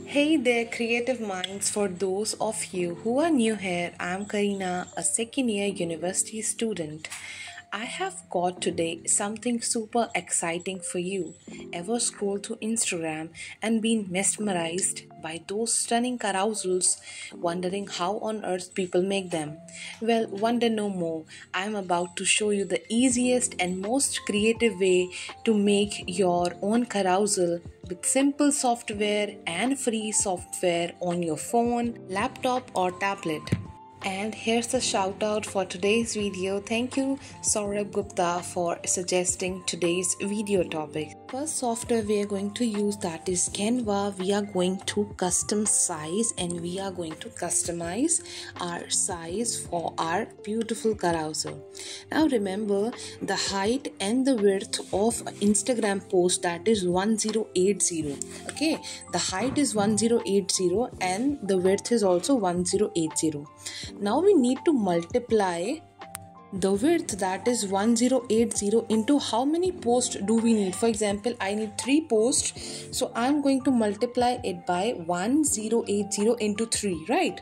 Hey there, creative minds. For those of you who are new here, I'm Karina, a second year university student. I have got today something super exciting for you. Ever scroll through Instagram and been mesmerized by those stunning carousels, wondering how on earth people make them? Well, wonder no more. I'm about to show you the easiest and most creative way to make your own carousel with simple software and free software on your phone, laptop, or tablet. And here's a shout out for today's video. Thank you, Saurabh Gupta, for suggesting today's video topic. First software we are going to use, that is Canva. We are going to custom size and we are going to customize our size for our beautiful carousel. Now remember, the height and the width of Instagram post, that is 1080. Okay, the height is 1080 and the width is also 1080. Now we need to multiply the width, that is 1080, into how many posts do we need. For example, I need 3 posts, so I'm going to multiply it by 1080 into 3, right?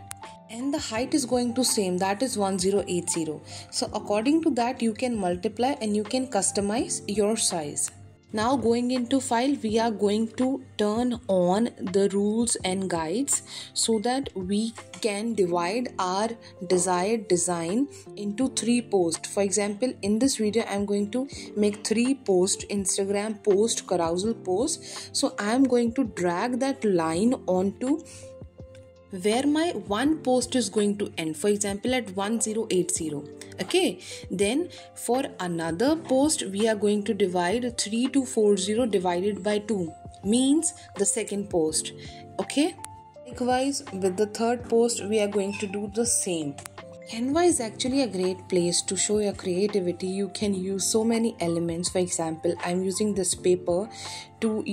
And the height is going to same, that is 1080. So according to that you can multiply and you can customize your size. Now going into file, we are going to turn on the rules and guides so that we can divide our desired design into 3 posts. For example, in this video I'm going to make 3 posts: Instagram post, carousel post. So I'm going to drag that line onto where my one post is going to end, for example at 1080. Okay, then for another post we are going to divide 3240 divided by 2, means the second post. Okay, likewise with the third post we are going to do the same. Canva is actually a great place to show your creativity. You can use so many elements. For example, I'm using this paper to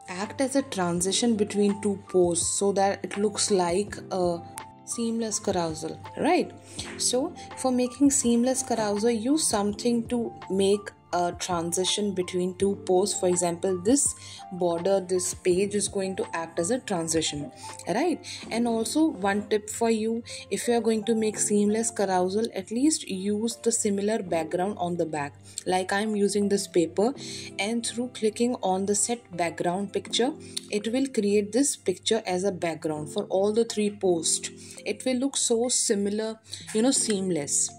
act as a transition between 2 posts so that it looks like a seamless carousel, right? So for making seamless carousel, use something to make a transition between 2 posts. For example, this border, this page is going to act as a transition, right? And also one tip for you, if you are going to make seamless carousel, at least use the similar background on the back. Like I'm using this paper, and through clicking on the set background picture, it will create this picture as a background for all the 3 posts. It will look so similar, seamless.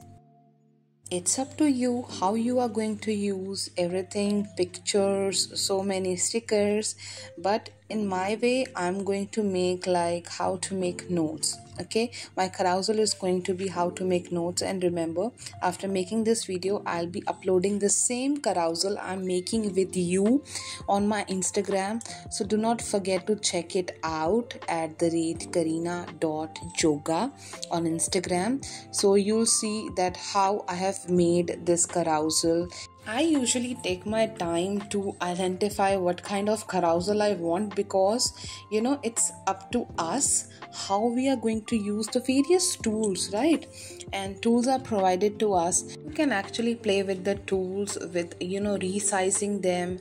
It's up to you how you are going to use everything, pictures, so many stickers. But in my way, I'm going to make like how to make notes. Okay, my carousel is going to be how to make notes. And remember, after making this video, I'll be uploading the same carousel I'm making with you on my Instagram. So do not forget to check it out at the rate Karina.Joga on Instagram. So you'll see that how I have made this carousel. I usually take my time to identify what kind of carousel I want, because it's up to us how we are going to use the various tools, right? And tools are provided to us. You can actually play with the tools with resizing them,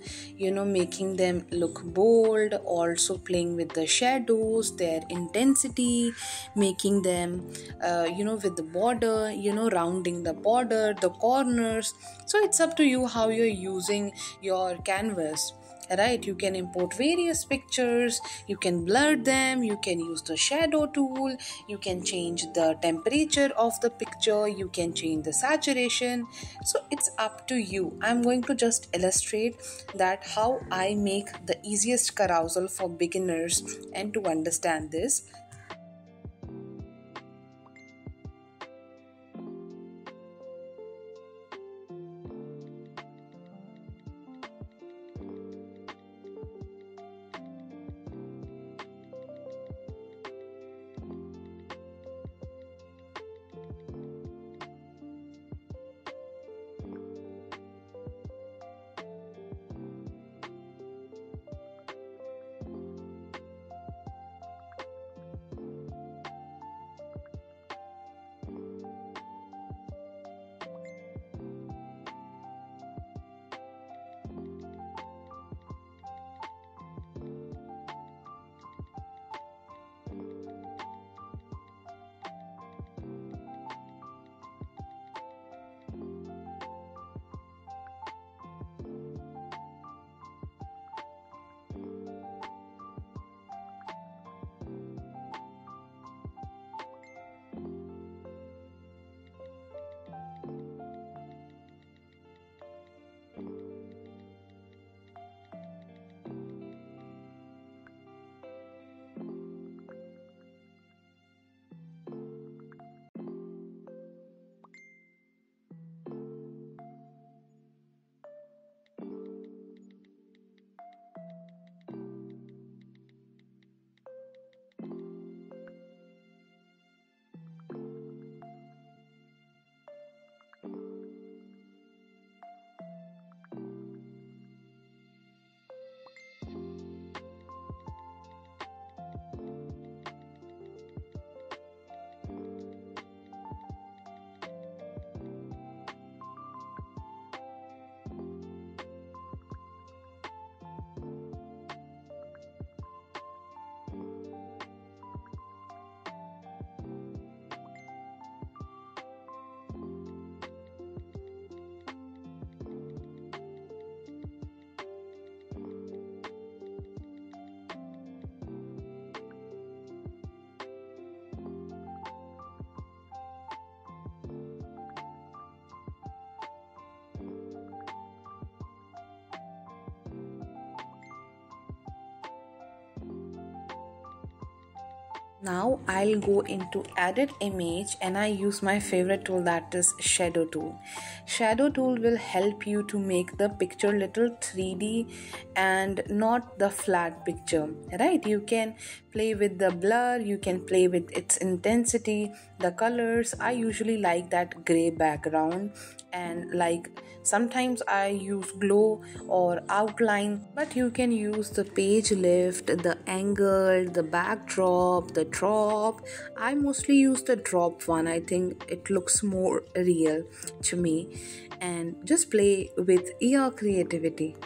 making them look bold, also playing with the shadows, their intensity, making them with the border, rounding the border, the corners. So it's up to you how you're using your canvas, right? You can import various pictures, you can blur them, you can use the shadow tool, you can change the temperature of the picture, you can change the saturation. So it's up to you. I'm going to just illustrate that how I make the easiest carousel for beginners. And to understand this, Now I'll go into edit image and I use my favorite tool, that is shadow tool. Shadow tool will help you to make the picture little 3D and not the flat picture, right? You can play with the blur, you can play with its intensity, the colors. I usually like that gray background, and like sometimes I use glow or outline, but you can use the page lift, the angle, the backdrop, the drop. I mostly use the drop one. I think it looks more real to me, and just play with your creativity.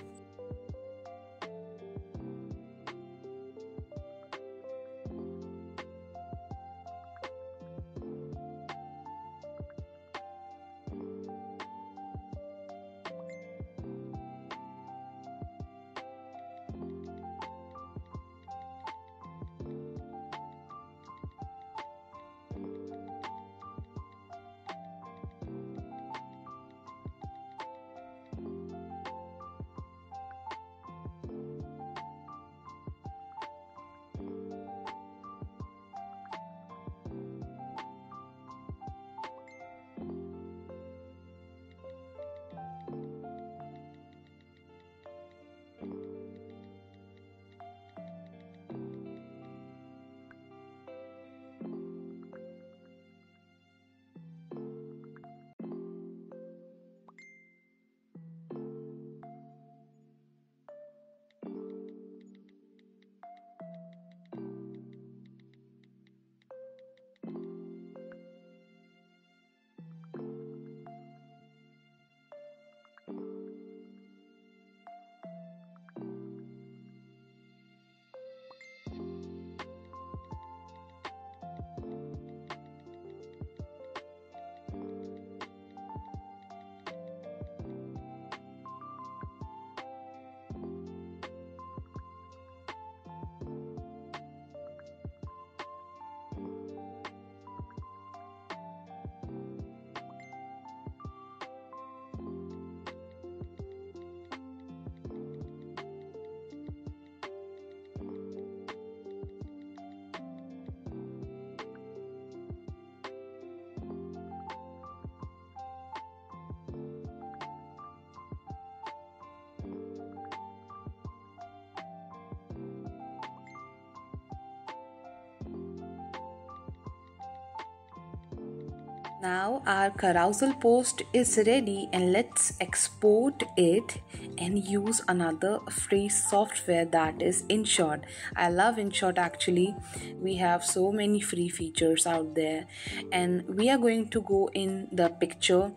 Now our carousel post is ready, and let's export it and use another free software, that is Inshot. I love Inshot actually. We have so many free features out there, and we are going to go in the picture,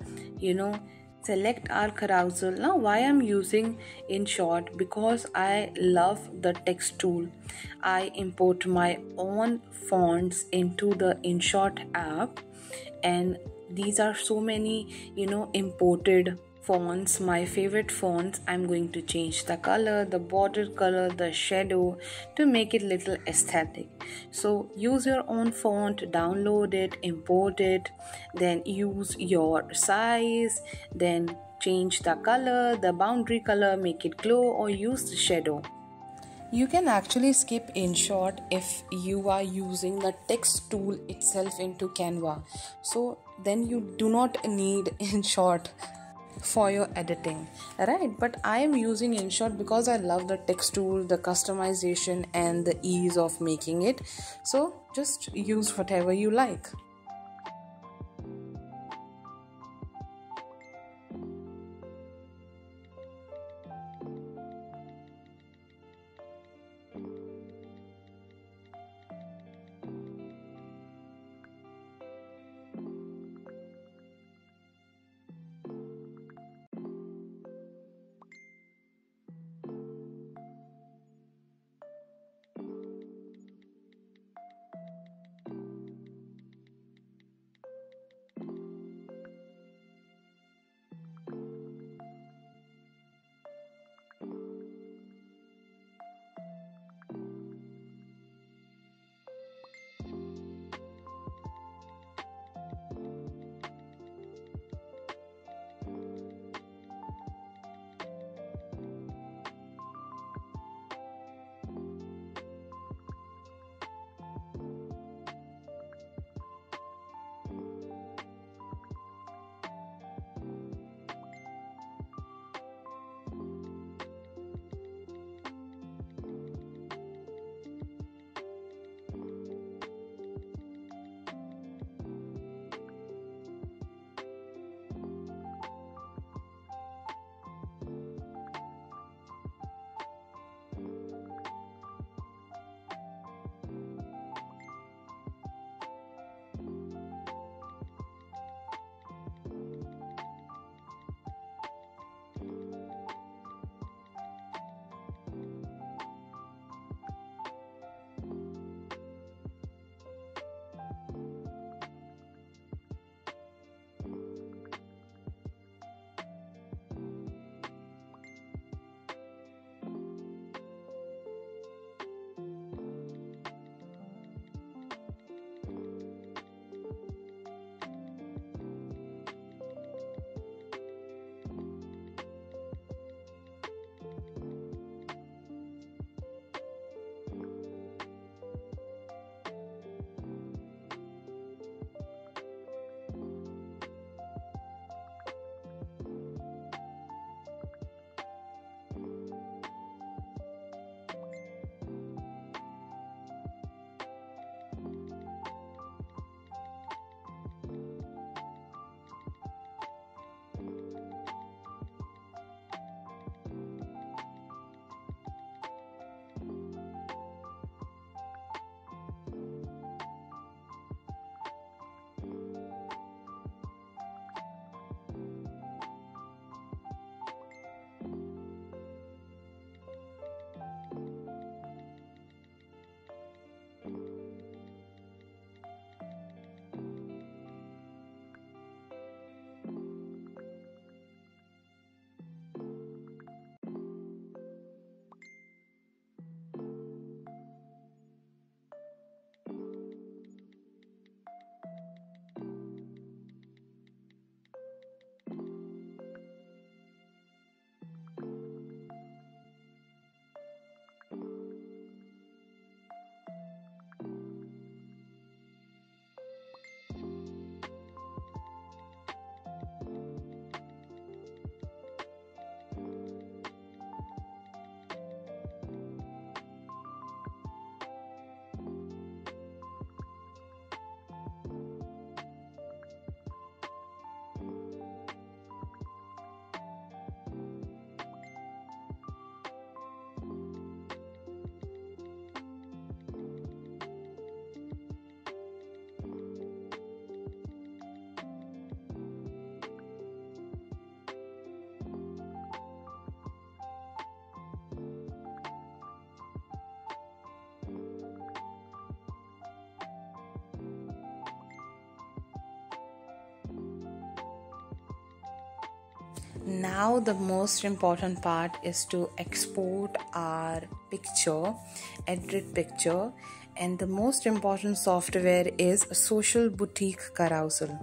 select our carousel. Now why I'm using Inshot? Because I love the text tool. I import my own fonts into the Inshot app, and these are so many imported fonts, my favorite fonts. I'm going to change the color, the border color, the shadow to make it little aesthetic. So use your own font, download it, import it, then use your size, then change the color, the boundary color, make it glow, or use the shadow. You can actually skip InShot if you are using the text tool itself into Canva. So then you do not need InShot for your editing, right? But I am using InShot because I love the text tool, the customization, and the ease of making it. So just use whatever you like. Now the most important part is to export our picture, edit picture, and the most important software is Social Boutique Carousel.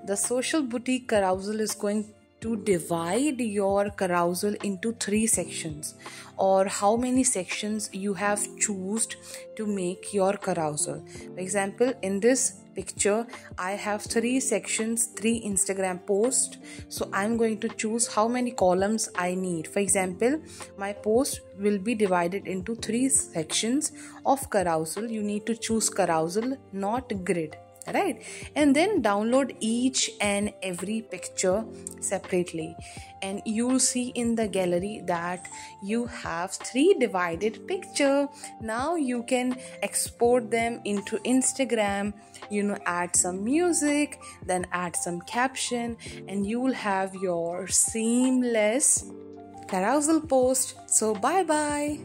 The Social Boutique Carousel is going to divide your carousel into 3 sections, or how many sections you have chosen to make your carousel. For example, in this picture I have 3 sections, 3 Instagram posts, so I'm going to choose how many columns I need. For example, my post will be divided into 3 sections of carousel. You need to choose carousel, not grid, right? And then download each and every picture separately, and you'll see in the gallery that you have 3 divided picture. Now you can export them into Instagram, add some music, then add some caption, and you will have your seamless carousel post. So bye bye.